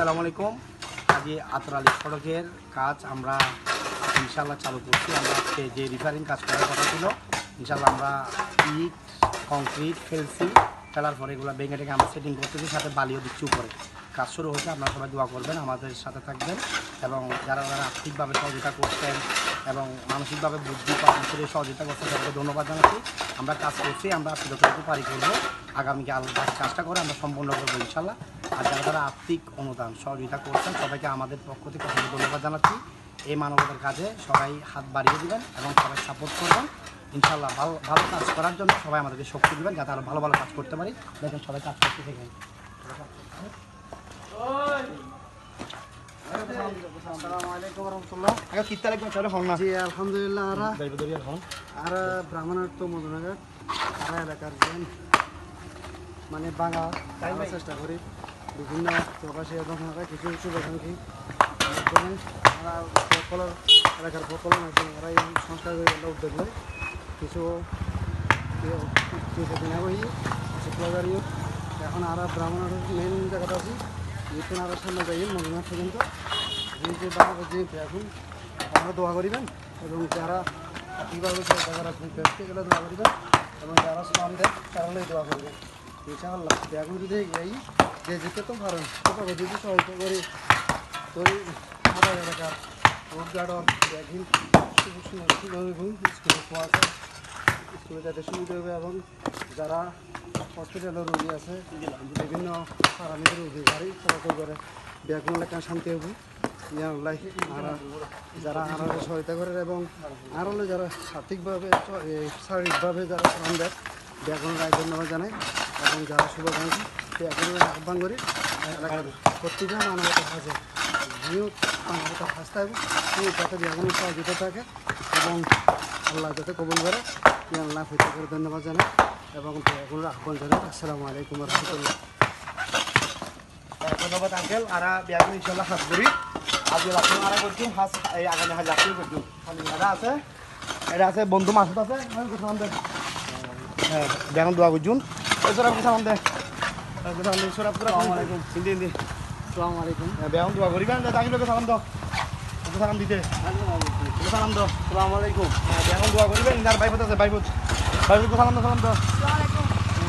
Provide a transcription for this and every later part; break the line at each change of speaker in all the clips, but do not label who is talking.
আসসালামু আলাইকুম। আজকে আতরালি সড়কের কাজ আমরা ইনশাল্লাহ চালু করছি। আমরা আজকে যে রিপেয়ারিং কাজ করার কথা ছিল, ইনশাল্লাহ আমরা ইট কংক্রিট ফেলছি, ফেলার পরে এগুলো ভেঙে টেঙে আমরা সেটিং করতেছি, সাথে বালিও দিচ্ছি উপরে। কাজ শুরু হয়েছে, আপনারা সবাই দোয়া করবেন, আমাদের সাথে থাকবেন এবং যারা যারা আর্থিকভাবে সহযোগিতা করছেন এবং মানসিকভাবে বুদ্ধি পাওয়া সহযোগিতা করছেন তাদেরকে ধন্যবাদ জানাচ্ছি। আমরা কাজ করছি, আমরা যতটুকু পারি করবো, আগামীকাল কাজটা করে আমরা সম্পূর্ণ করবো ইনশাল্লাহ। আর যারা যারা আর্থিক অনুদান সহযোগিতা করছেন সবাইকে আমাদের পক্ষ থেকে ধন্যবাদ জানাচ্ছি। এই মানবতার কাজে সবাই হাত বাড়িয়ে দেবেন এবং সবাই সাপোর্ট করবেন ইনশাল্লাহ। ভালো ভালো কাজ করার জন্য সবাই আমাদেরকে শক্তি দেবেন, যাতে আরও ভালো ভালো কাজ করতে পারি। দেখেন সবাই কাজ করতে থাকেন।
আলহামদুলিল্লাহ আর ব্রাহ্মণার্থ মধুনগর আর এলাকার মানে বাংলা চেষ্টা করি বিভিন্ন প্রকাশী এবং কিছু কিছু শুভাকাঙ্ক্ষী সকলের এলাকার সকলের মাধ্যমে তারা এই সংস্কার উদ্যোগ নেয়। কিছু দিন আগে শুক্লাগাড়িও এখন আর ব্রাহ্মণার মেন জায়গাটা আছি এখন আর সামনে যাই মধুনাথ পর্যন্ত যে বাংলা যে এখন আপনারা দোয়া করিবেন এবং যারা কীভাবে যারা এগুলো দোয়া করিবেন এবং যারা স্নান দেয় তারা দোয়া করবেন ইনশাআল্লাহ। এখন যদি এই যে যেতে তো পারেন তবে যদি সহায়তা করি তো আমাদের এলাকার রোড গার্ডন একদিন স্কুলে খোয়া আছে, স্কুলে যাতে সুবিধা হবে এবং যারা হসপিটালের রোগী আছে বিভিন্ন প্যারামিটার রোগী গাড়ি চলাচল করে ব্যাগুন এলাকা শান্তি হবে যারা আরও সহায়তা করে এবং আরও যারা আর্থিকভাবে শারীরিকভাবে যারা শ্রম দেয় ব্যাগুন রায় ধন্যবাদ জানায় এবং যারা শুভাকাঙ্ক্ষী ব্যাগুন আহ্বান করি এলাকার প্রত্যেকটা মানবতার কাছে আমিও মানবতার কাছে থাকবো যাতে ব্যাগুনের সহযোগিতা থাকে এবং আল্লাহ যাতে কবুল করে আল্লাহ ফিরে করে ধন্যবাদ জানাই এবং ব্যাগুনের আহ্বান জানাই। আসসালামু আলাইকুম রহমতুল্লাহ।
ধন্যবাদ আঙ্কেল। আর ব্যাগুন ইনশাল্লাহ হাত করি আজ আপনি আর করছি হাস এই আগামী হাজ আপনি করছি এটা আছে, এটা আছে বন্ধু মাসুদ আছে হ্যাঁ ব্যাগুন দোয়া করছুন সরাব কি সামান দে সরাব পুরা হিন্দি হিন্দি
আসসালামু আলাইকুম
ব্যাগুন দোয়া করিবেন তাকে সালাম দাও সালাম দিতে সালাম দাও।
আসসালামু আলাইকুম
ব্যাগুন দোয়া করিবেন ইনার বাইবত আছে বাইবত সালাম দাও সালাম দাও।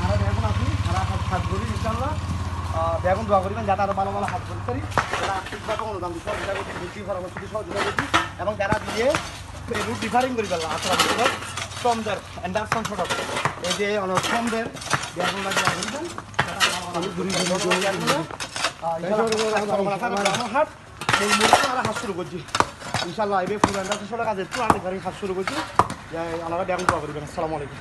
আর ব্যাগুন আছি আর হাত করি ইনশাল্লাহ। ব্যাগুন দোয়া করিবেন যাতে আরও ভালো ভালো হাত করতে পারি, যারা আর্থিকভাবে অনুদান দিচ্ছে সহযোগিতা করছি বুদ্ধি পরামর্শ সহযোগিতা করছি এবং যারা দিয়ে রুট রিফারিং করি পেলাম আসলে শ্রমদের অ্যান্ডারসন সড়ক এই যে অনেক শ্রমদের ব্যাগুন দোয়া করিবেন হাট এই মুহূর্তে আমরা হাত শুরু করছি ইনশাল্লাহ। এবার পুরো অ্যান্ডারসন সড়ক আছে একটু আমি হাত শুরু করছি, ওনারা ব্যাগুন দোয়া করিবেন। আসসালামু আলাইকুম।